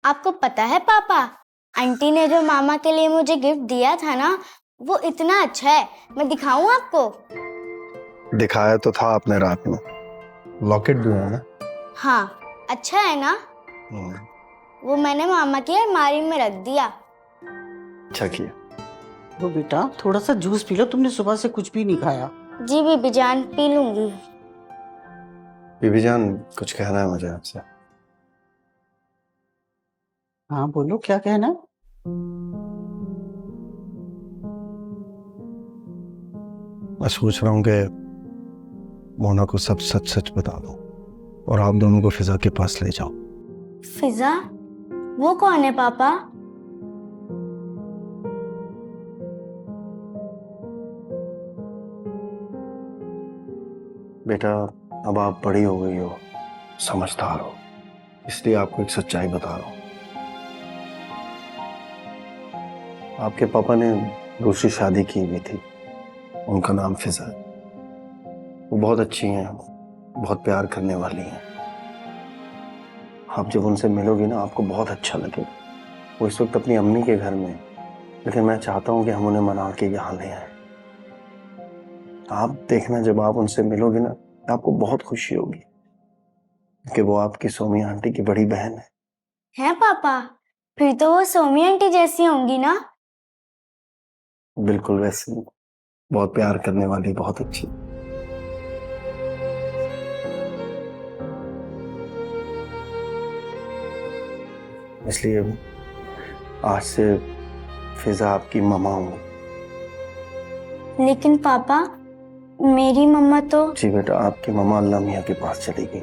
आपको पता है पापा, आंटी ने जो मामा के लिए मुझे गिफ्ट दिया था ना, वो इतना अच्छा है। मैं दिखाऊं आपको? दिखाया तो था आपने रात में, लॉकेट भी है ना? हाँ, अच्छा है ना? वो मैंने मामा की अलमारी में रख दिया। अच्छा किया। वो बेटा थोड़ा सा जूस पी लो, तुमने सुबह से कुछ भी नहीं खाया। जी बीबी जान, पी लूंगी। बीबी जान, कुछ कहना है मुझे आपसे। हाँ बोलो, क्या कहना है? मैं सोच रहा हूँ कि मोना को सब सच सच बता दो और आप दोनों को फिजा के पास ले जाओ। फिजा? वो कौन है पापा? बेटा, अब आप बड़ी हो गई हो, समझदार हो, इसलिए आपको एक सच्चाई बता रहा हूँ। आपके पापा ने दूसरी शादी की हुई थी, उनका नाम फिजा है। वो बहुत अच्छी हैं, बहुत प्यार करने वाली हैं। आप जब उनसे मिलोगी ना, आपको बहुत अच्छा लगेगा। वो इस वक्त अपनी अम्मी के घर में है, लेकिन मैं चाहता हूँ कि हम उन्हें मना के यहाँ ले आए। आप देखना, जब आप उनसे मिलोगी ना, आपको बहुत खुशी होगी कि वो आपकी सोमी आंटी की बड़ी बहन है। हैं पापा? फिर तो वो सोमी आंटी जैसी होंगी ना? बिल्कुल वैसे, बहुत प्यार करने वाली, बहुत अच्छी। इसलिए आज से फिजा आपकी मम्मा हूँ। लेकिन पापा, मेरी मम्मा तो... जी बेटा, आपकी मम्मा अल्लाह मियाँ के पास चली गई,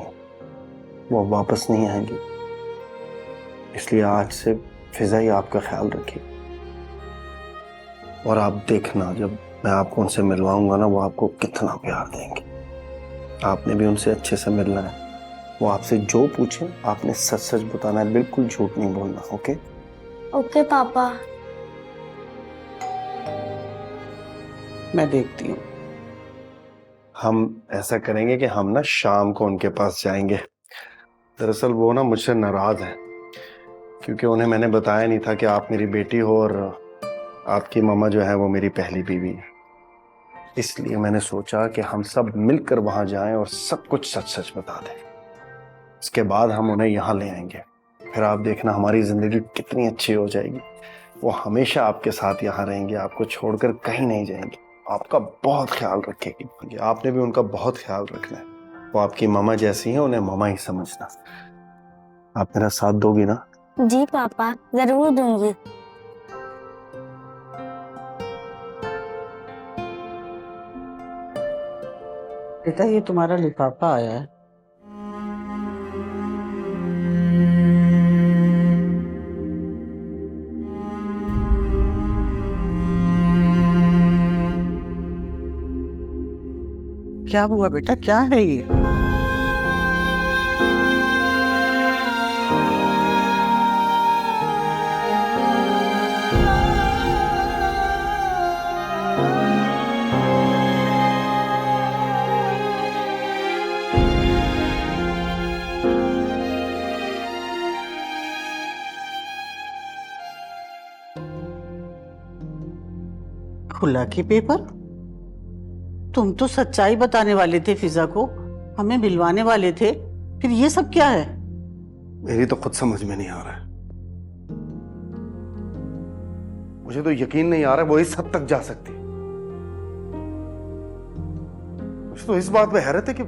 वो वापस नहीं आएंगी। इसलिए आज से फिजा ही आपका ख्याल रखिए। और आप देखना, जब मैं आपको उनसे मिलवाऊंगा ना, वो आपको कितना प्यार देंगे। आपने भी उनसे अच्छे से मिलना है। वो आपसे जो पूछे आपने सच सच बताना है, बिल्कुल झूठ नहीं बोलना। ओके? ओके पापा। मैं देखती हूँ। हम ऐसा करेंगे कि हम ना शाम को उनके पास जाएंगे। दरअसल वो ना मुझसे नाराज है, क्योंकि उन्हें मैंने बताया नहीं था कि आप मेरी बेटी हो और आपकी मम्मा जो है वो मेरी पहली बीवी है। इसलिए मैंने सोचा कि हम सब मिलकर वहां जाएं और सब कुछ सच सच बता दें। इसके बाद हम उन्हें यहाँ ले आएंगे। फिर आप देखना, हमारी जिंदगी कितनी अच्छी हो जाएगी। वो हमेशा आपके साथ यहाँ रहेंगे, आपको छोड़कर कहीं नहीं जाएंगे। आपका बहुत ख्याल रखेगी। आपने भी उनका बहुत ख्याल रखना है। वो आपकी मामा जैसी हैं, उन्हें मामा ही समझना। आप मेरा साथ दोगी ना? जी पापा, जरूर दूंगी। बेटा ये तुम्हारा लिफाफा आया है। क्या हुआ बेटा, क्या है ये? खुला के पेपर? तुम तो सच्चाई बताने वाले थे फिजा को, हमें मिलवाने वाले थे, फिर ये सब क्या है? मेरी तो खुद समझ में नहीं आ रहा है। मुझे तो यकीन नहीं आ रहा है वो इस हद तक जा सकती है। मुझे तो इस बात में हैरत है कि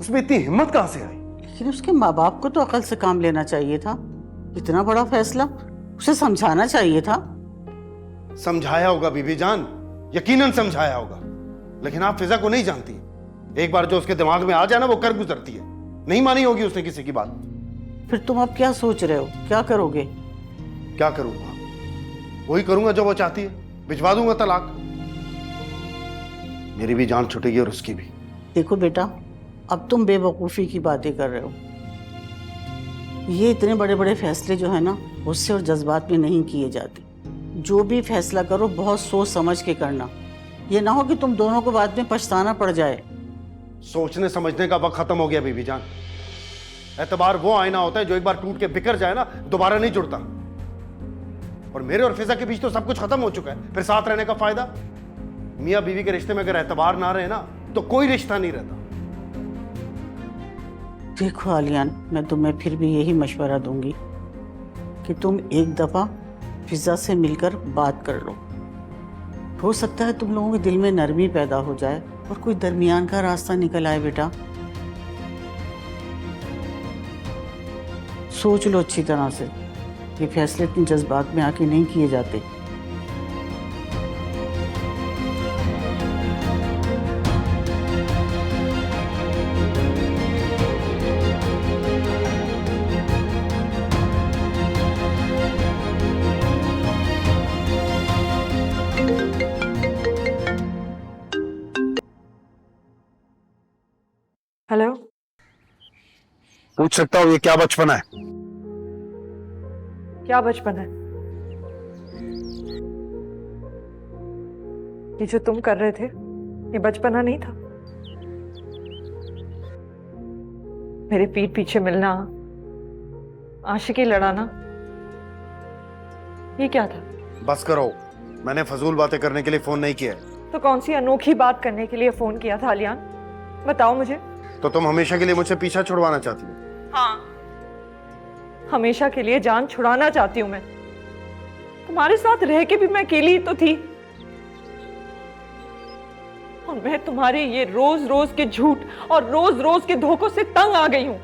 उसमें इतनी हिम्मत कहां से आई। लेकिन उसके माँ बाप को तो अकल से काम लेना चाहिए था। इतना बड़ा फैसला उसे समझाना चाहिए था। समझाया होगा बीबी जान, यकीनन समझाया होगा, लेकिन आप फिजा को नहीं जानती। एक बार जो उसके दिमाग में आ जाए ना, वो कर गुजरती है। नहीं मानी होगी उसने किसी की बात। फिर तुम अब क्या सोच रहे हो, क्या करोगे? क्या करूंगा? वही करूंगा जो वो चाहती है, भिजवा दूंगा तलाक। मेरी भी जान छूटेगी और उसकी भी। देखो बेटा, अब तुम बेवकूफ़ी की बातें कर रहे हो। ये इतने बड़े बड़े फैसले जो है ना, गुस्से और जज्बात में नहीं किए जाते। जो भी फैसला करो बहुत सोच समझ के करना। ये ना हो कि तुम दोनों को बाद में पछताना पड़ जाए। सोचने समझने का वक्त खत्म हो गया बीबी जान। एतबार वो आईना होता है जो एक बार टूट के बिखर जाए ना, दोबारा नहीं जुड़ता। और मेरे और फिजा के बीच तो सब कुछ खत्म हो चुका है, फिर साथ रहने का फायदा? मियां बीवी के रिश्ते में अगर एतबार ना रहे ना, तो कोई रिश्ता नहीं रहता। देखो आलियान, मैं तुम्हें फिर भी यही मशवरा दूंगी कि तुम एक दफ़ा फिजा से मिलकर बात कर लो। हो सकता है तुम लोगों के दिल में नरमी पैदा हो जाए और कोई दरमियान का रास्ता निकल आए। बेटा सोच लो अच्छी तरह से, ये फैसले इतनी जज्बात में आके नहीं किए जाते। हेलो। पूछ सकता हूँ ये क्या बचपन है? क्या बचपन है? ये जो तुम कर रहे थे ये बचपना नहीं था। मेरे पीठ पीछे मिलना, आशिकी लड़ाना, ये क्या था? बस करो, मैंने फजूल बातें करने के लिए फोन नहीं किया है। तो कौन सी अनोखी बात करने के लिए फोन किया था आलियान? बताओ मुझे। तो तुम हमेशा के लिए मुझसे पीछा छुड़वाना चाहती हो? हाँ, हमेशा के लिए जान छुड़ाना चाहती हूँ मैं। तुम्हारे साथ रह के भी मैं अकेली ही तो थी, और मैं तुम्हारे ये रोज रोज के झूठ और रोज रोज के धोखों से तंग आ गई हूं।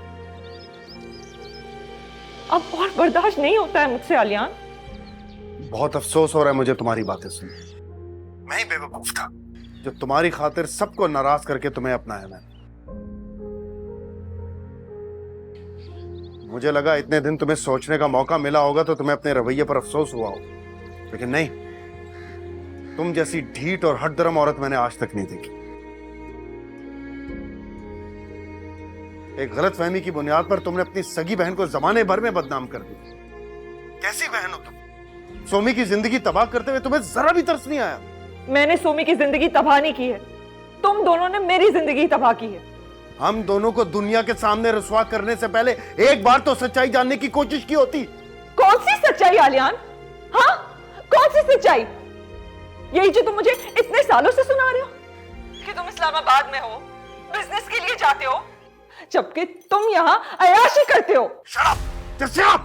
अब और बर्दाश्त नहीं होता है मुझसे आलियान। बहुत अफसोस हो रहा है मुझे तुम्हारी बातें सुन। मैं ही बेवकूफ था जो तुम्हारी खातिर सबको नाराज करके तुम्हें अपनाया। मैंने मुझे लगा इतने दिन तुम्हें सोचने का मौका मिला होगा तो तुम्हें अपने रवैये पर अफसोस हुआ हो, लेकिन नहीं। तुम जैसी ढीठ और हठधर्म औरत मैंने आज तक नहीं देखी। एक गलतफहमी की बुनियाद पर तुमने अपनी सगी बहन को जमाने भर में बदनाम कर दिया। कैसी बहन हो तुम? सोमी की जिंदगी तबाह करते हुए तुम्हें जरा भी तरस नहीं आया? मैंने सोमी की जिंदगी तबाह नहीं की है, तुम दोनों ने मेरी जिंदगी तबाह की है। हम दोनों को दुनिया के सामने रुसवा करने से पहले एक बार तो सच्चाई जानने की कोशिश की होती। कौन सी सच्चाई आलियान? हाँ, कौन सी सच्चाई? यही जो तुम मुझे इतने सालों से सुना रहे हो कि तुम इस्लामाबाद में हो, बिजनेस के लिए जाते हो, जबकि तुम यहाँ अयाशी करते हो। Shut up! Just shut up!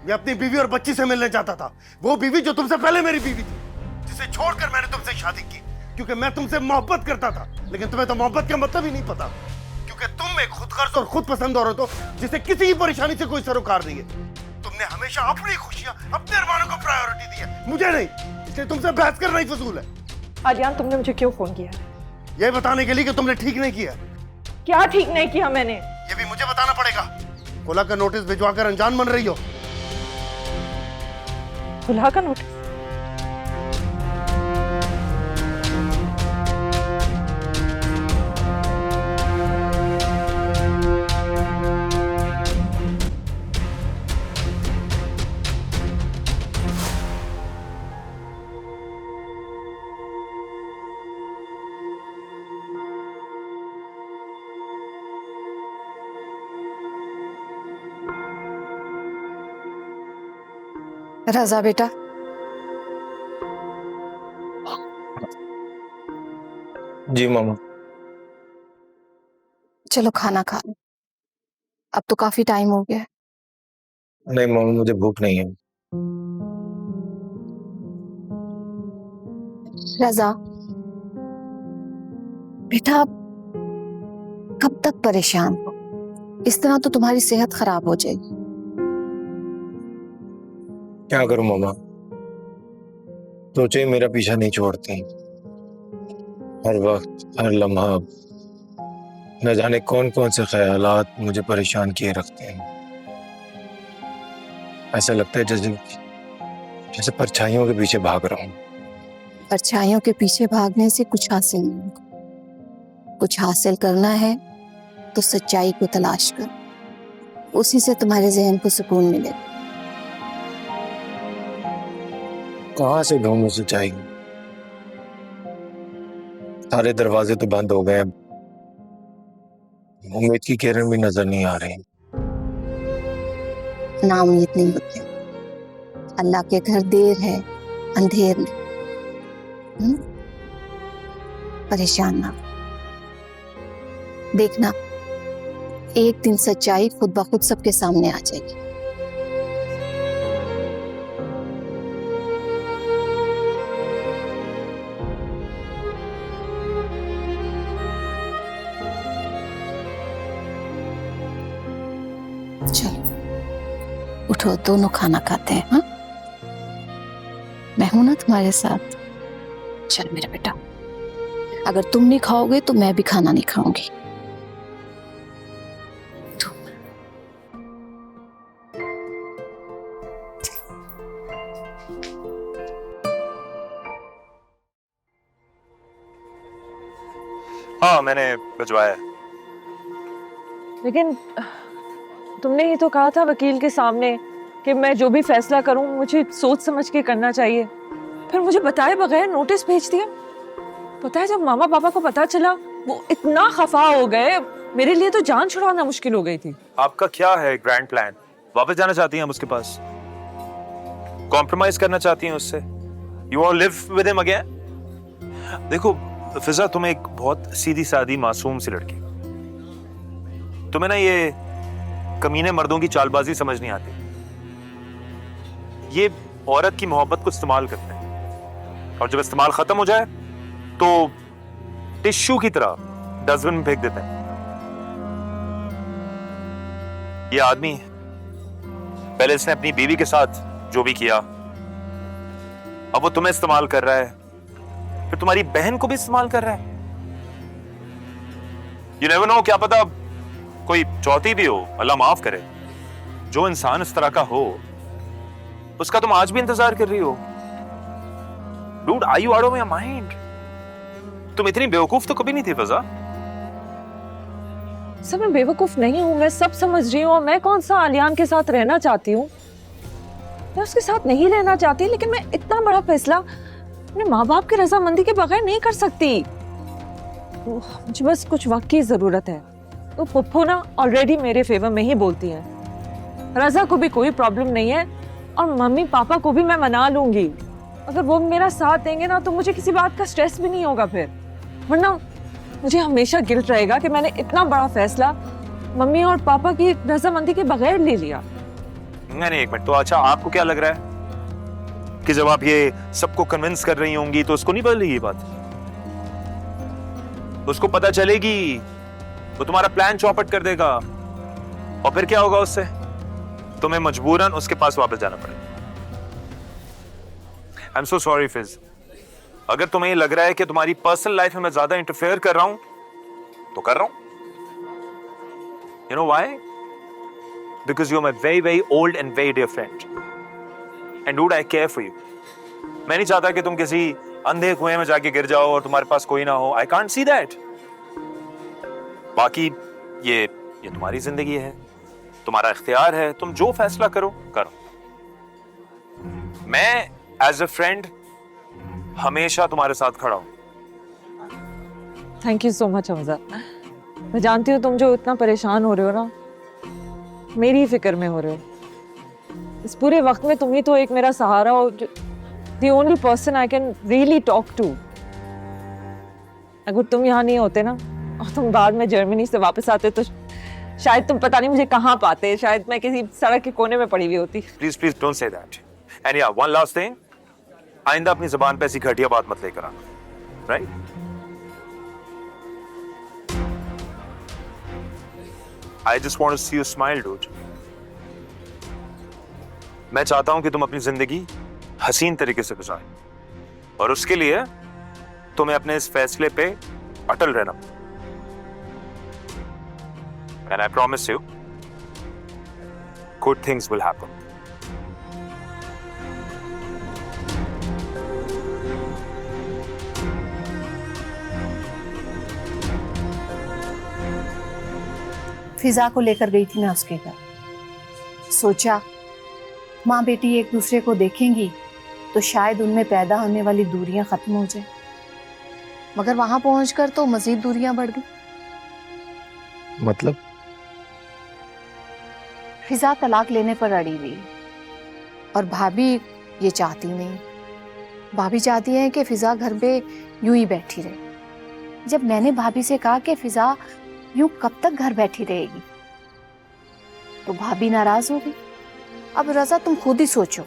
मैं अपनी बीवी और बच्ची से मिलने जाता था, वो बीवी जो तुमसे पहले मेरी बीवी थी, जिसे छोड़कर मैंने तुमसे शादी की क्योंकि मैं तुमसे मोहब्बत करता था। लेकिन तुम्हें तो मोहब्बत का मतलब ही नहीं पता, क्योंकि तुम एक खुदगर्ज और खुद पसंद औरत हो जिसे किसी की परेशानी से कोई सरोकार नहीं है। तुमने हमेशा अपनी खुशियां, अपने अरमानों को प्रायोरिटी दी है, मुझे नहीं। इसलिए तुमसे बहस करना ही फजूल है। आलियान, तुमने मुझे क्यों फोन किया? यह बताने के लिए कि तुमने ठीक नहीं किया। क्या ठीक नहीं किया मैंने? ये भी मुझे बताना पड़ेगा। खुला का नोटिस भिजवाकर अनजान बन रही हो। खुला का नोटिस? रजा बेटा, जी मामा। चलो खाना खा लो, अब तो काफी टाइम हो गया है। नहीं मामा, मुझे भूख नहीं है। रजा बेटा, कब तक परेशान हो? इस तरह तो तुम्हारी सेहत खराब हो जाएगी। क्या करूं मामा, सोचे मेरा पीछा नहीं छोड़ते। हर वक्त, हर लम्हा, न जाने कौन कौन से ख्यालात मुझे परेशान किए रखते हैं। ऐसा लगता है जैसे जैसे परछाइयों के पीछे भाग रहा हूं। परछाइयों के पीछे भागने से कुछ हासिल नहीं होगा। कुछ हासिल करना है तो सच्चाई को तलाश कर, उसी से तुम्हारे जहन को सुकून मिलेगा। कहां से ढूंढूं सच्चाई? सारे दरवाजे तो बंद हो गए, उम्मीद की किरण भी नजर नहीं आ रही। नाउम्मीद नहीं होते। अल्लाह के घर देर है, अंधेर नहीं। परेशान ना हो। देखना एक दिन सच्चाई खुद ब खुद सबके सामने आ जाएगी। चलो उठो, दोनों खाना खाते हैं। हाँ, मैं हूं ना तुम्हारे साथ। चल मेरा बेटा, अगर तुम नहीं खाओगे तो मैं भी खाना नहीं खाऊंगी। हाँ, मैंने भिजवाया। लेकिन तुमने ही तो कहा था वकील के सामने कि मैं जो भी फैसला करूं मुझे सोच समझ के करना चाहिए। फिर मुझे बताए बगैर नोटिस भेज दिया। पता है जब मामा पापा को पता चला वो इतना खफा हो गए, मेरे लिए तो जान छुड़ाना मुश्किल हो गई थी। आपका क्या है ग्रैंड प्लान? वापस जाना चाहती हैं हम उसके पास? कॉम्प्रोमाइज करना चाहती हैं उससे? You want live with him again? देखो फिजा, तुम एक बहुत सीधी सादी मासूम सी लड़की, तुम्हें ना ये कमीने मर्दों की चालबाजी समझ नहीं आती। ये औरत की मोहब्बत को इस्तेमाल करते हैं और जब इस्तेमाल खत्म हो जाए तो टिश्यू की तरह डस्टबिन में फेंक देते हैं। ये आदमी पहले इसने अपनी बीवी के साथ जो भी किया, अब वो तुम्हें इस्तेमाल कर रहा है, फिर तुम्हारी बहन को भी इस्तेमाल कर रहा है। यू नेवर नो, क्या पता कोई चौथी भी हो, अल्लाह माफ करे। जो इंसान इस तरह का हो उसका तुम आज भी इंतजार कर रही हो। Dude, are you out of your mind? तुम इतनी बेवकूफ तो कभी नहीं थी फिजा। सब मैं बेवकूफ नहीं हूँ, मैं सब समझ रही हूँ। और मैं कौन सा आलियान के साथ रहना चाहती हूँ? मैं उसके साथ नहीं रहना चाहती, लेकिन मैं इतना बड़ा फैसला अपने माँ बाप की रजामंदी के बगैर नहीं कर सकती। मुझे बस कुछ वक्त की जरूरत है। तो पुप्पू ना ऑलरेडी मेरे फेवर में ही बोलती है। रजा को भी कोई प्रॉब्लम नहीं है और मम्मी पापा को भी मैं मना लूंगी। अगर वो मेरा साथ देंगे ना तो मुझे किसी बात का स्ट्रेस भी नहीं होगा फिर। वरना मुझे हमेशा गिल्ट रहेगा कि मैंने इतना बड़ा फैसला मम्मी और पापा की रजामंदी के बगैर ले लिया। नहीं, एक मिनट तो। अच्छा, आपको क्या लग रहा है कि जब आप ये सबको कन्विंस कर रही होंगी तो उसको नहीं बदलेगी ये बात? उसको पता चलेगी, वो तुम्हारा प्लान चौपट कर देगा और फिर क्या होगा उससे? तुम्हें मजबूरन उसके पास वापस जाना पड़ेगा। आई एम सो सॉरी फिज। अगर तुम्हें लग रहा है कि तुम्हारी पर्सनल लाइफ में मैं ज्यादा इंटरफेयर कर रहा हूं तो कर रहा हूं। You know why? Because you are my very very old and very dear friend and dude, I care for you. मैं नहीं चाहता कि तुम किसी अंधे कुएं में जाके गिर जाओ और तुम्हारे पास कोई ना हो। I can't see that. बाकी ये तुम्हारी जिंदगी है, तुम्हारा इख्तियार है, तुम जो फैसला करो करो। मैं एज अ फ्रेंड हमेशा तुम्हारे साथ खड़ा हूं। Thank you so much Hamza. मैं जानती हूँ तुम जो इतना परेशान हो रहे हो ना, मेरी फिक्र में हो रहे हो। इस पूरे वक्त में तुम ही तो एक मेरा सहारा हो, the only person I can really talk to। अगर तुम यहाँ नहीं होते ना और तुम बाद में जर्मनी से वापस आते तो शायद तुम पता नहीं मुझे कहाँ पाते। शायद मैं किसी सड़क के कोने में पड़ी हुई होती। Please please don't say that. And या वन लास्ट थिंग, आइंदा अपनी जुबान पे ऐसी घटिया बात मत लेकर आना, right? I just want to see you smile dude. मैं चाहता हूं कि तुम अपनी जिंदगी हसीन तरीके से गुजारो और उसके लिए तुम्हें अपने इस फैसले पे अटल रहना। And I promise you, good things will happen. फिजा को लेकर गई थी मैं उसके घर। सोचा माँ बेटी एक दूसरे को देखेंगी तो शायद उनमें पैदा होने वाली दूरियां खत्म हो जाए, मगर वहां पहुंचकर तो मजीद दूरियां बढ़ गई। मतलब फिजा तलाक लेने पर अड़ी हुई है और भाभी ये चाहती नहीं। भाभी चाहती है कि फिजा घर पे यूं ही बैठी रहे। जब मैंने भाभी से कहा कि फिजा यूं कब तक घर बैठी रहेगी तो भाभी नाराज हो गई। अब रजा तुम खुद ही सोचो,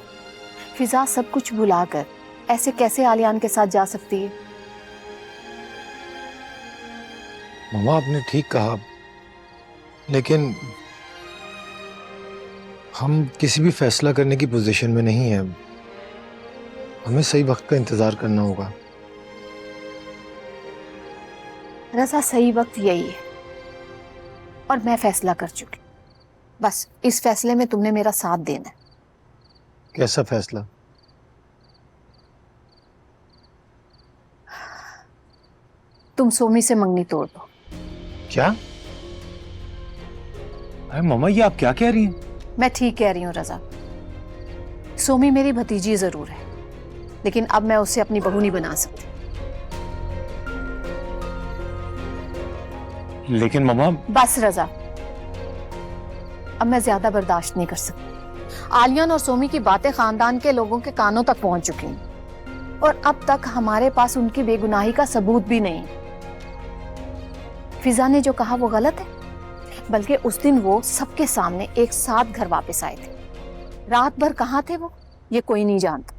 फिजा सब कुछ भुलाकर ऐसे कैसे आलियान के साथ जा सकती है? मामा आपने ठीक कहा, लेकिन हम किसी भी फैसला करने की पोजीशन में नहीं है। हमें सही वक्त का इंतजार करना होगा। रजा सही वक्त यही है और मैं फैसला कर चुकी। बस इस फैसले में तुमने मेरा साथ देना है। कैसा फैसला? तुम सोमी से मंगनी तोड़ दो। क्या? अरे मामा ये आप क्या कह रही हैं? मैं ठीक कह रही हूँ रजा। सोमी मेरी भतीजी जरूर है, लेकिन अब मैं उसे अपनी बहू नहीं बना सकती। लेकिन मामा बस रजा, अब मैं ज्यादा बर्दाश्त नहीं कर सकती। आलियान और सोमी की बातें खानदान के लोगों के कानों तक पहुंच चुकी हैं और अब तक हमारे पास उनकी बेगुनाही का सबूत भी नहीं। फिजा ने जो kha वो गलत है, बल्कि उस दिन वो सबके सामने एक साथ घर वापस आए थे। रात भर कहाँ थे वो ये कोई नहीं जानता।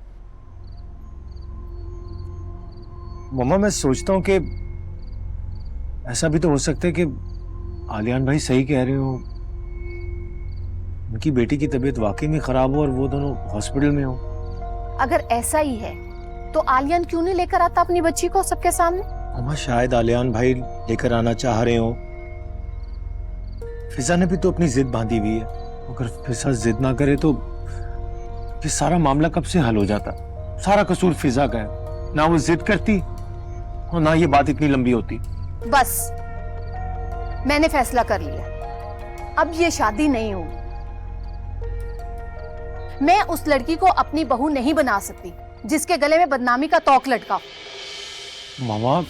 मामा मैं सोचता हूँ कि ऐसा भी तो हो सकता है कि आलियान भाई सही कह रहे हो, उनकी बेटी की तबीयत वाकई में खराब हो और वो दोनों हॉस्पिटल में हो। अगर ऐसा ही है तो आलियान क्यों नहीं लेकर आता अपनी बच्ची को सबके सामने? मामा शायद आलियान भाई लेकर आना चाह रहे हो। फिजा ने भी तो अपनी जिद बांधी हुई है। अगर फिजा जिद ना करे तो फिर सारा मामला कब से हल हो जाता। सारा कसूर फिजा का है, ना वो जिद करती और ना ये बात इतनी लंबी होती। बस मैंने फैसला कर लिया, अब ये शादी नहीं होगी। मैं उस लड़की को अपनी बहू नहीं बना सकती जिसके गले में बदनामी का तौक लटका। मामा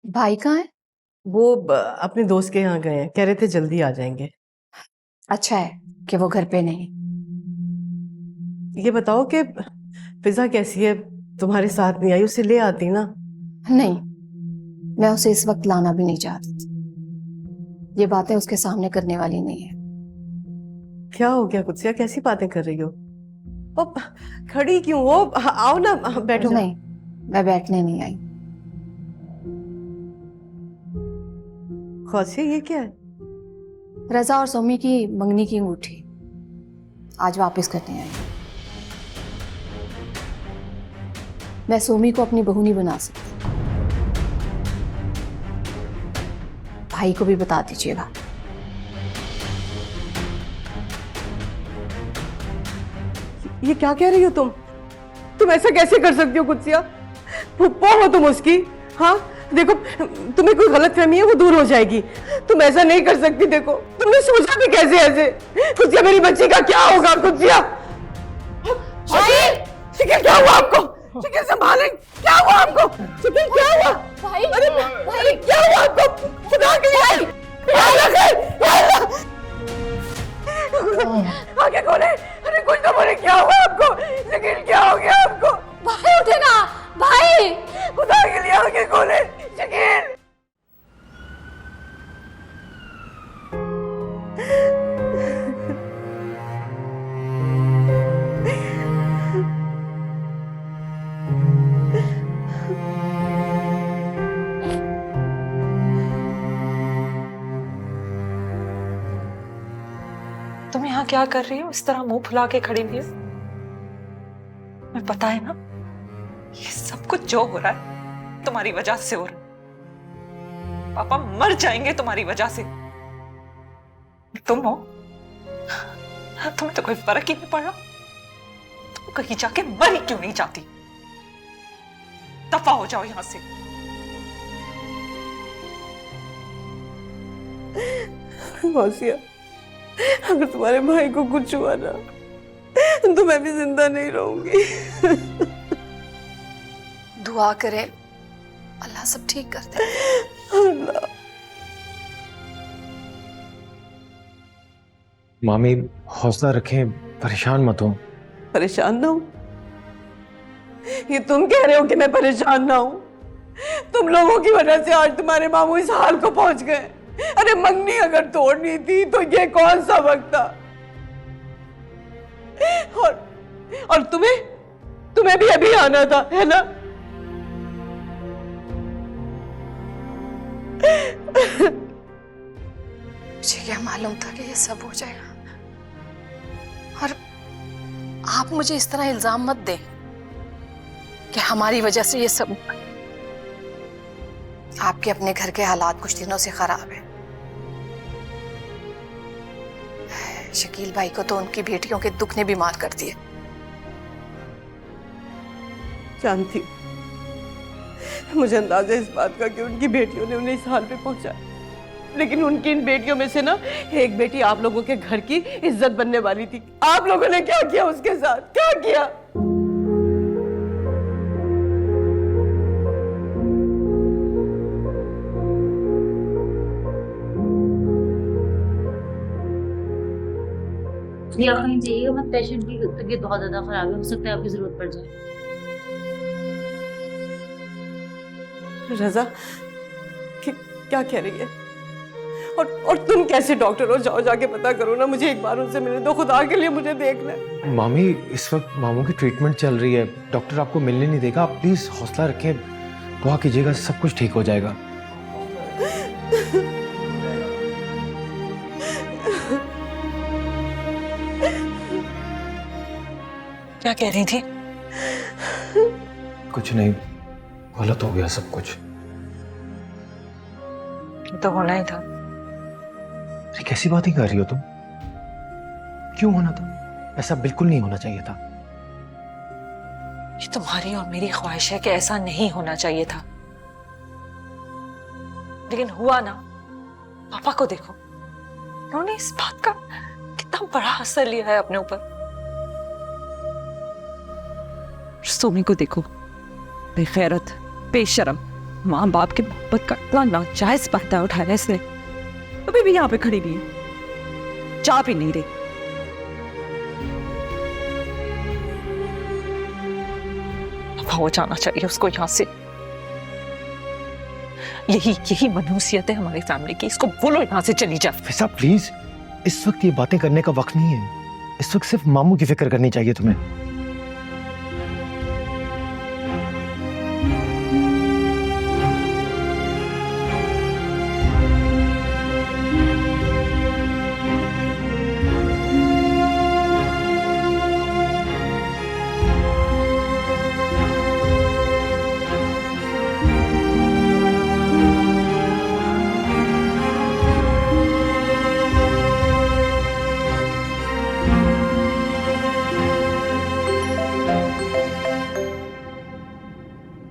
भाई कहाँ है? वो अपने दोस्त के यहाँ गए हैं, कह रहे थे जल्दी आ जाएंगे। अच्छा है कि वो घर पे नहीं। ये बताओ कि फिजा कैसी है, तुम्हारे साथ नहीं आई, उसे ले आती ना। नहीं, मैं उसे इस वक्त लाना भी नहीं चाहती थी। ये बातें उसके सामने करने वाली नहीं है। क्या हो गया कुत्सिया, कैसी बातें कर रही हो? ओ, खड़ी क्यों हो? आओ ना, बैठो। नहीं, मैं बैठने नहीं आई। खौसिया ये क्या है? रजा और सोमी की मंगनी की अंगूठी आज वापस करने आई। मैं सोमी को अपनी बहू नहीं बना सकती। भाई को भी बता दीजिएगा। ये क्या कह रही हो तुम ऐसा कैसे कर सकती हो कुत्सिया? फुप्पो हो तुम उसकी। हाँ देखो, तुम्हें कोई गलतफहमी है वो दूर हो जाएगी। तुम ऐसा नहीं कर सकती। देखो तुमने सोचा भी कैसे ऐसे? कुत्सिया मेरी बच्ची का क्या होगा? कुत्सिया शिकिल क्या हुआ आपको? शिकिल संभालें, क्या हुआ आपको? शिकिल क्या हुआ? भाई अरे भाई क्या हुआ आपको? खुदा के लिए आगे खोले। अरे कुछ तो बोले, क्या हुआ आपको? शिकिल क्या हो गया आपको? भाई उठे ना भाई, खुदा के लिए आगे खोले। शिकिल तुम यहाँ क्या कर रही हो? इस तरह मुंह फुला के खड़ी हुई हो। मैं पता है ना, ये सब कुछ जो हो रहा है तुम्हारी वजह से हो रहा है। पापा मर जाएंगे तुम्हारी वजह से। तुम हो, तुम्हें तो कोई फर्क ही नहीं पड़ रहा। तुम कहीं जाके मर ही क्यों नहीं जाती? दफा हो जाओ यहां से। गौसिया, अगर तुम्हारे भाई को कुछ हुआ ना तो मैं भी जिंदा नहीं रहूंगी। दुआ करे अल्लाह सब ठीक कर दे। अल्लाह। मामी हौसला रखें, परेशान मत हो। परेशान ना हो? ये तुम कह रहे हो कि मैं परेशान ना हूं? तुम लोगों की वजह से आज तुम्हारे मामू इस हाल को पहुंच गए। अरे मंगनी अगर तोड़नी थी तो ये कौन सा वक्त था? और तुम्हें भी अभी आना था, है ना? मुझे क्या मालूम था कि ये सब हो जाएगा। और आप मुझे इस तरह इल्जाम मत दें कि हमारी वजह से ये सब। आपके अपने घर के हालात कुछ दिनों से खराब है। शकील भाई को तो उनकी बेटियों के दुख ने बीमार कर दिए। जानती, मुझे अंदाजा इस बात का कि उनकी बेटियों ने उन्हें इस हाल पे पहुंचाया, लेकिन उनकी इन बेटियों में से ना एक बेटी आप लोगों के घर की इज्जत बनने वाली थी। आप लोगों ने क्या किया उसके साथ? क्या किया? या कहीं जाइएगा मत, पेशेंट की तबीयत बहुत ज्यादा खराब है, हो सकता है आपकी जरूरत पड़ जाए। रजा क्या कह रही है? और तुम कैसे डॉक्टर हो? जाओ जाके पता करो ना, मुझे एक बार उनसे मिलने दो, खुदा के लिए मुझे देखना है। मामी इस वक्त मामू की ट्रीटमेंट चल रही है, डॉक्टर आपको मिलने नहीं देगा। आप प्लीज हौसला रखें, दुआ कीजिएगा, सब कुछ ठीक हो जाएगा। क्या कह रही थी? कुछ नहीं, गलत हो गया सब कुछ। तो होना ही था। अरे कैसी बातें कर रही हो तुम? क्यों होना था? ऐसा बिल्कुल नहीं होना चाहिए था। ये तुम्हारी और मेरी ख्वाहिश है कि ऐसा नहीं होना चाहिए था, लेकिन हुआ ना। पापा को देखो, उन्होंने इस बात का कितना बड़ा असर लिया है अपने ऊपर। सोमी को देखो, बेगैरत, बेशरम, माँ बाप के मोहब्बत का इतना नाजायज फायदा उठाया इसने। अभी भी यहाँ पे खड़ी भी है, चाह भी नहीं रही। हो जाना चाहिए उसको यहाँ से। यही मनहूसियत है हमारी फैमिली की। इसको बोलो यहाँ से चली जा। फिजा प्लीज, इस वक्त ये बातें करने का वक्त नहीं है। इस वक्त सिर्फ मामू की फिक्र करनी चाहिए तुम्हें।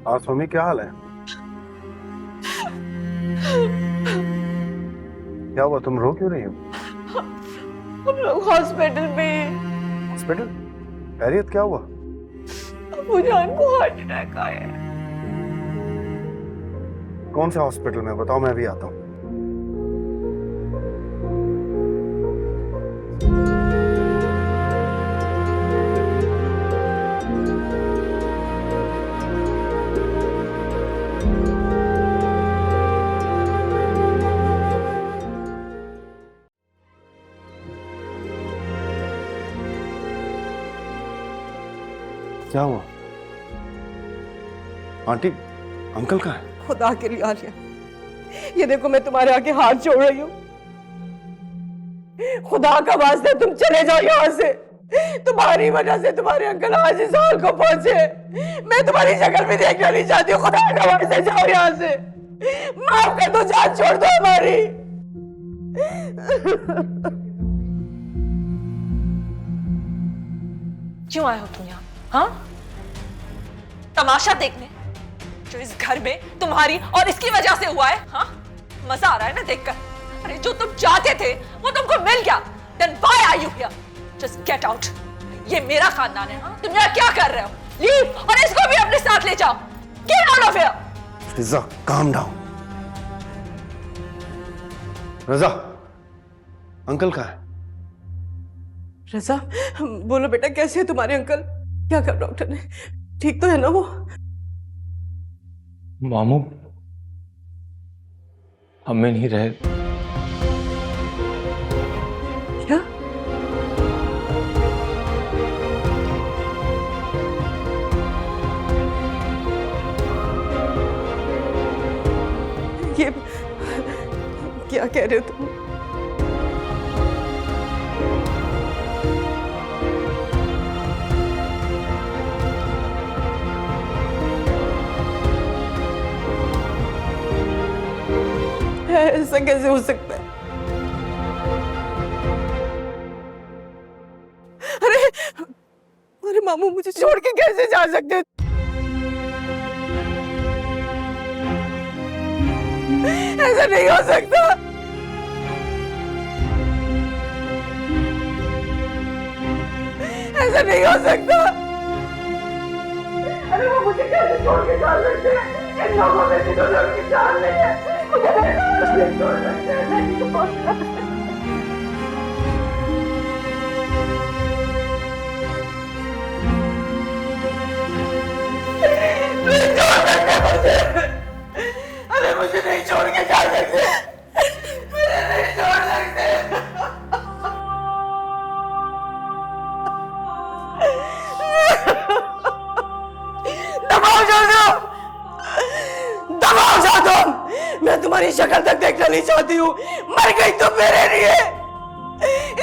हाँ सोमी, क्या हाल है? क्या हुआ, तुम रो क्यों रही हो? हम लोग हॉस्पिटल में हैं। हॉस्पिटल? खैरियत, क्या हुआ? अबू जान को हार्ट अटैक आया है। कौन से हॉस्पिटल में? बताओ, मैं भी आता हूँ। क्या हुआ? आंटी, अंकल कहाँ है? खुदा के लिए आलिया, ये देखो मैं तुम्हारे आगे हाथ जोड़ रही हूँ। खुदा का वास्ते तुम चले जाओ यहाँ से। तुम्हारी वजह से तुम्हारे अंकल आज इस हाल को पहुंचे। मैं तुम्हारी शक्ल भी देखना नहीं चाहती हूँ। खुदा का वास्ते जाओ यहाँ से। माफ कर दो, जान छोड़ दो हमारी। क्यों आए हो तुम यहाँ? हाँ, तमाशा देखने जो इस घर में तुम्हारी और इसकी वजह से हुआ है? हाँ, मजा आ रहा है ना देखकर? अरे जो तुम चाहते थे वो तुमको मिल गया। Then why are you here? Just get out. ये मेरा खानदान है, हाँ? तुम यहाँ क्या कर रहे हो? Leave और इसको भी अपने साथ ले जाओ। Get out of here. Fiza, calm down. Raza, uncle कहाँ है? रजा, बोलो बेटा, कैसे है तुम्हारे अंकल? क्या कर डॉक्टर ने? ठीक तो है ना वो? मामू हमें नहीं रहे। क्या? ये क्या कह रहे हो तुम? ऐसा कैसे हो सकता है? अरे अरे मामू, मुझे छोड़ के कैसे जा सकते हो? ऐसा नहीं हो सकता। ऐसा नहीं हो सकता। अरे वो मुझे कैसे छोड़ के जा सकते हैं? इन लोगों में भी तो लोग की जान नहीं है। मुझे नहीं छोड़ सकते हैं, नहीं छोड़ सकते। अरे मुझे नहीं छोड़ के जा सकते, मुझे नहीं छोड़ सकते। दबाओ जाओ, दबाओ जाओ तुम। मैं तुम्हारी शक्ल तक देखना नहीं चाहती हूँ। मर गई तुम मेरे लिए।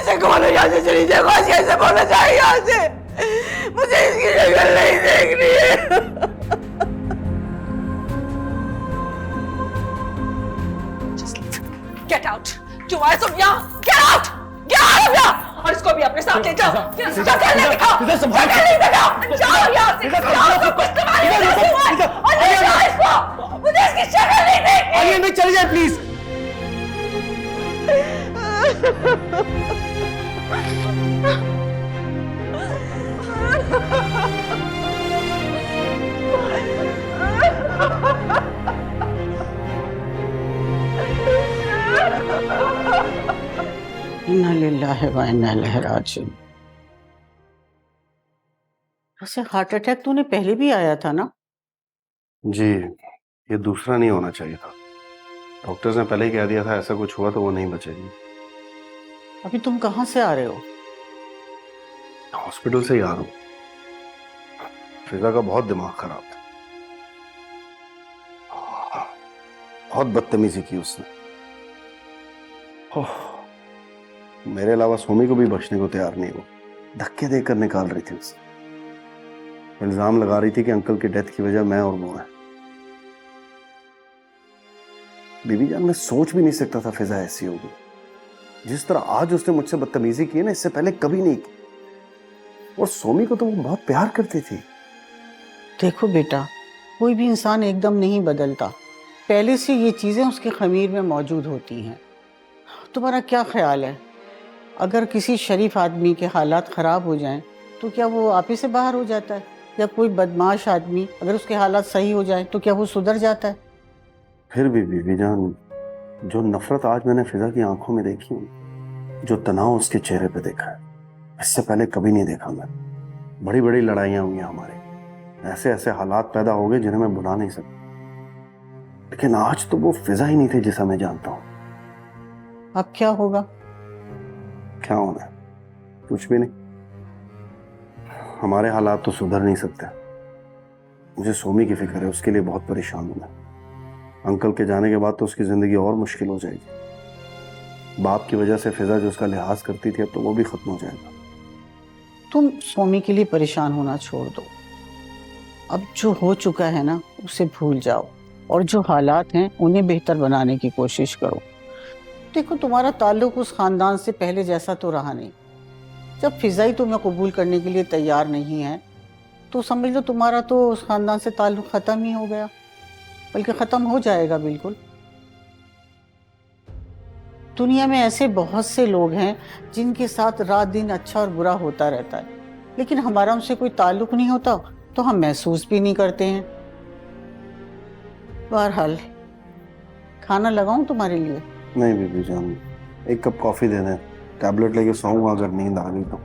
इसे कौन यहाँ से चली जाए? आज कैसे बोलना चाहिए यहाँ से? मुझे इसकी शक्ल नहीं देखनी है। Get out! क्यों आए तुम यहाँ? Get out! Get out of here! और इसको भी अपने साथ ले जाओ। शक्ल नहीं दिखाओ, शक्ल नहीं दिखाओ। जाओ यहाँ से, जाओ, सब कुछ तुम्हारी वजह से हुआ है। और ले जाओ इसको। मुझे इसकी शक्ल नहीं देखनी। आलियान भाई चले जाए प्लीज। इन्ना लिल्लाहि व इन्ना इलैहि राजिऊन। वैसे हार्ट अटैक तो उन्हें पहले भी आया था ना? जी, ये दूसरा नहीं होना चाहिए था। डॉक्टर्स ने पहले ही कह दिया था ऐसा कुछ हुआ तो वो नहीं बचेगी। अभी तुम कहाँ से आ रहे हो? हॉस्पिटल से ही आ रहा हूँ। फिजा का बहुत दिमाग खराब था, बहुत बदतमीजी की उसने। ओह, मेरे अलावा सोमी को भी बख्शने को तैयार नहीं हो। धक्के देकर निकाल रही थी उसे। इल्जाम लगा रही थी कि अंकल की डेथ की वजह मैं और वो है। बीबी जान, मैं सोच भी नहीं सकता था फिजा ऐसी होगी। जिस तरह आज उसने मुझसे बदतमीजी की है ना, इससे पहले कभी नहीं की। और सोमी को तो वो बहुत प्यार करती थी। देखो बेटा, कोई भी इंसान एकदम नहीं बदलता। पहले से ये चीजें उसके खमीर में मौजूद होती हैं। तुम्हारा क्या ख्याल है, अगर किसी शरीफ आदमी के हालात ख़राब हो जाएं तो क्या वो आप ही से बाहर हो जाता है? या कोई बदमाश आदमी अगर उसके हालात सही हो जाएं तो क्या वो सुधर जाता है? फिर भी बीबी जान, जो नफरत आज मैंने फिजा की आंखों में देखी, जो तनाव उसके चेहरे पे देखा है, इससे पहले कभी नहीं देखा मैं। बड़ी बड़ी लड़ाइयाँ हुई हमारे, ऐसे ऐसे हालात पैदा हो गए जिन्हें मैं भुला नहीं सकता। लेकिन आज तो वो फिजा ही नहीं थे जिसे मैं जानता हूँ। अब क्या होगा? क्या होना है? कुछ भी नहीं। हमारे हालात तो सुधर नहीं सकते। मुझे सोमी की फिक्र है, उसके लिए बहुत परेशान हूं मैं। अंकल के जाने के बाद तो उसकी जिंदगी और मुश्किल हो जाएगी। बाप की वजह से फिजा जो उसका लिहाज करती थी, अब तो वो भी खत्म हो जाएगा। तुम सोमी के लिए परेशान होना छोड़ दो। अब जो हो चुका है ना, उसे भूल जाओ और जो हालात हैं उन्हें बेहतर बनाने की कोशिश करो। देखो, तुम्हारा ताल्लुक उस खानदान से पहले जैसा तो रहा नहीं। जब फिजा ही तुम्हें कबूल करने के लिए तैयार नहीं है तो समझ लो तुम्हारा तो उस खानदान से ताल्लुक ख़त्म ही हो गया, बल्कि ख़त्म हो जाएगा बिल्कुल। दुनिया में ऐसे बहुत से लोग हैं जिनके साथ रात दिन अच्छा और बुरा होता रहता है, लेकिन हमारा उनसे कोई ताल्लुक नहीं होता तो हम महसूस भी नहीं करते हैं। बहरहाल खाना लगाऊं तुम्हारे लिए? नहीं बीबी जान, एक कप कॉफी दे दें, टैबलेट लेके सोऊंगा अगर नींद आ गई तो।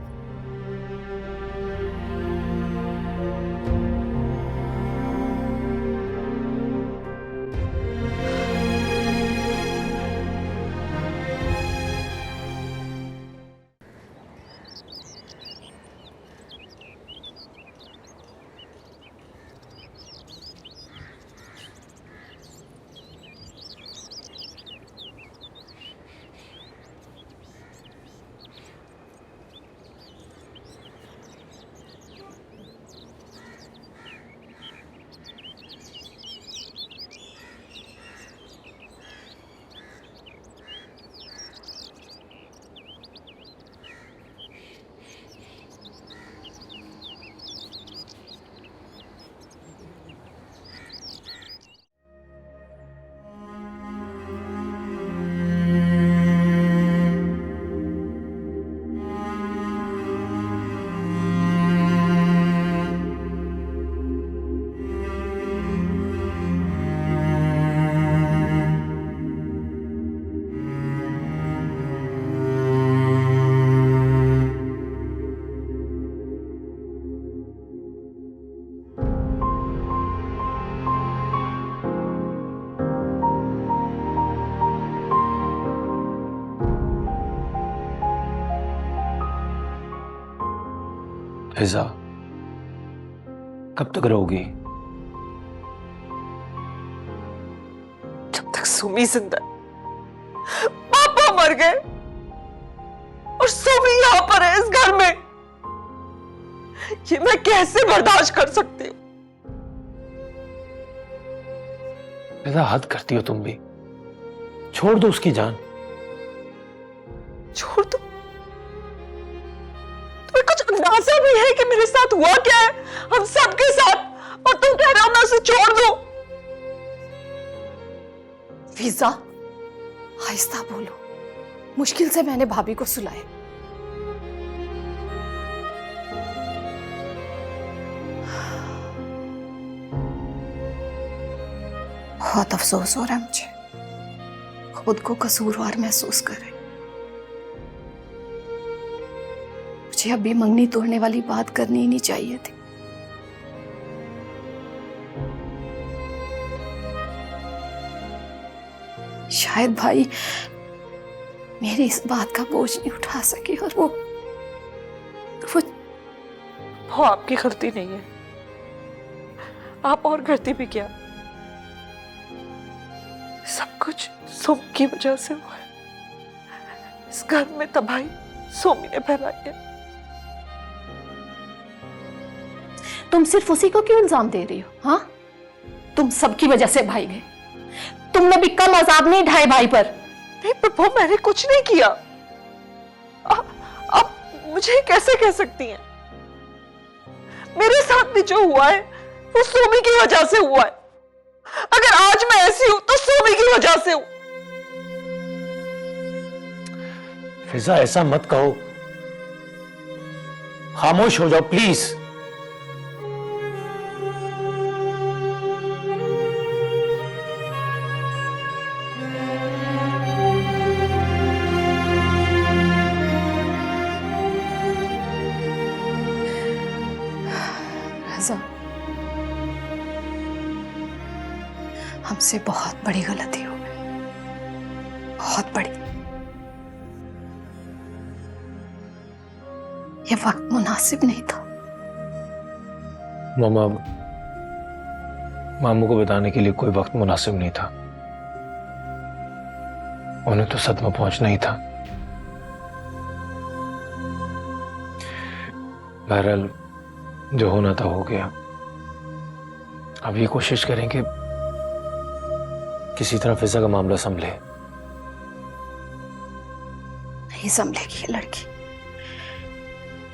फिजा, कब तक रहोगी? जब तक सुमी जिंदा है। पापा मर गए और सुमी यहां पर है इस घर में। ये मैं कैसे बर्दाश्त कर सकती हूँ? फिजा, हद करती हो तुम भी। छोड़ दो उसकी जान। छोड़ दो? तुम्हें कुछ अंदाजा भी है कि मेरे साथ हुआ क्या है, हम सबके साथ, और तुम कह रहे हो मैं उसे छोड़ दूं? फिजा, आहिस्ता बोलो। मुश्किल से मैंने भाभी को सुलाया। बहुत अफसोस हो रहा है मुझे, खुद को कसूरवार महसूस कर रही। मुझे अभी मंगनी तोड़ने वाली बात करनी ही नहीं चाहिए थी। शायद भाई मेरी इस बात का बोझ नहीं उठा सके, और वो आपकी गलती नहीं है। आप और गलती भी क्या? सब कुछ सोम की वजह से हुआ है। इस घर में तबाही सोमी ने फैलाई है। तुम सिर्फ उसी को क्यों इल्जाम दे रही हो? हाँ, तुम सबकी वजह से भाई गए। तुमने भी कम अजाब नहीं ढाए भाई पर। नहीं प्रभु, मैंने कुछ नहीं किया। आप मुझे कैसे कह सकती हैं? मेरे साथ भी जो हुआ है वो सोमी की वजह से हुआ है। अगर आज मैं ऐसी हूं तो सोमी की वजह से हूं। फिजा, ऐसा मत कहो। खामोश हो जाओ प्लीज। हमसे बहुत बड़ी गलती हो गई, बहुत बड़ी। ये वक्त मुनासिब नहीं था। मामा, मामू को बताने के लिए कोई वक्त मुनासिब नहीं था। उन्हें तो सदमा पहुंचना ही था। बहरहाल जो होना था हो गया। अब ये कोशिश करें कि किसी तरह फिजा का मामला संभले। नहीं संभलेगी ये लड़की।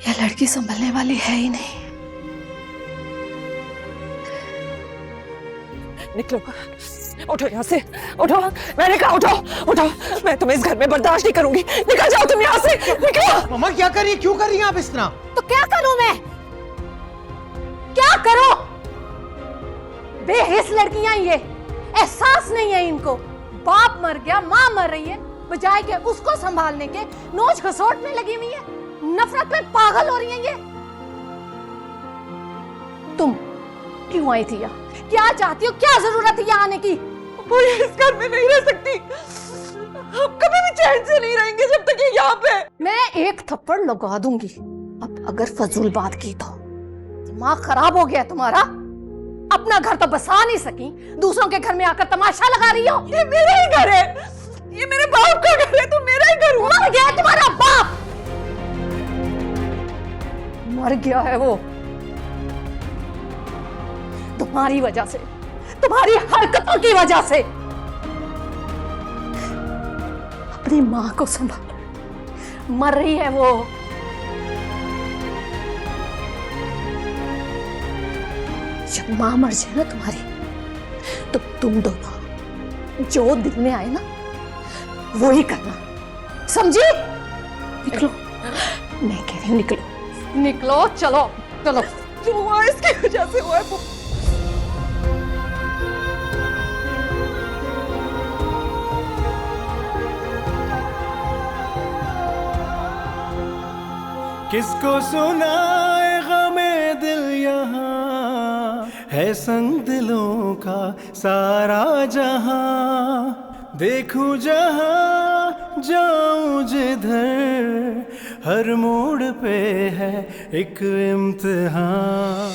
ये लड़की संभलने वाली है ही नहीं। निकलो, उठो यहाँ से, उठो, मैंने कहा उठो, उठो, मैं तुम्हें इस घर में बर्दाश्त नहीं करूंगी, निकल जाओ तुम यहाँ से, निकलो। मम्मा क्या कर रही है, क्यों कर रही हैं आप इस तरह? तो क्या करूं मैं? क्या करो? बेहिस लड़कियां ये, एहसास नहीं है इनको। बाप मर गया, माँ मर रही है, बजाय के उसको संभालने के नोच खसोट में लगी हुई है, नफरत में पागल हो रही है ये। तुम क्यों आई थी यहाँ? क्या चाहती हो? क्या जरूरत है यहाँ आने की? वो इस घर में नहीं रह सकती, हम कभी भी चैन से नहीं रहेंगे जब तक ये यहाँ पे। मैं एक थप्पड़ लगा दूंगी अब अगर फजूल बात की तो। दिमाग खराब हो गया तुम्हारा? अपना घर तो बसा नहीं सकी, दूसरों के घर में आकर तमाशा लगा रही हो। ये मेरा ही घर है, ये मेरे बाप का घर है, तो मेरा ही घर मर गया है तुम्हारा बाप, मर गया है वो तुम्हारी वजह से, तुम्हारी हरकतों की वजह से। अपनी माँ को संभाल, मर रही है वो। जब माँ मर जाए ना तुम्हारी, तो तुम दोनों जो दिल में आए ना वो ही करना, समझी? निकलो, मैं कह रही हूँ निकलो, निकलो, चलो चलो। जो हुआ इसकी वजह से हुआ है। किसको सुनाए गमे दिल, यहाँ है संग दिलों का सारा जहां। देखूं जहां जाऊं जिधर, हर मोड़ पे है एक इम्तिहान।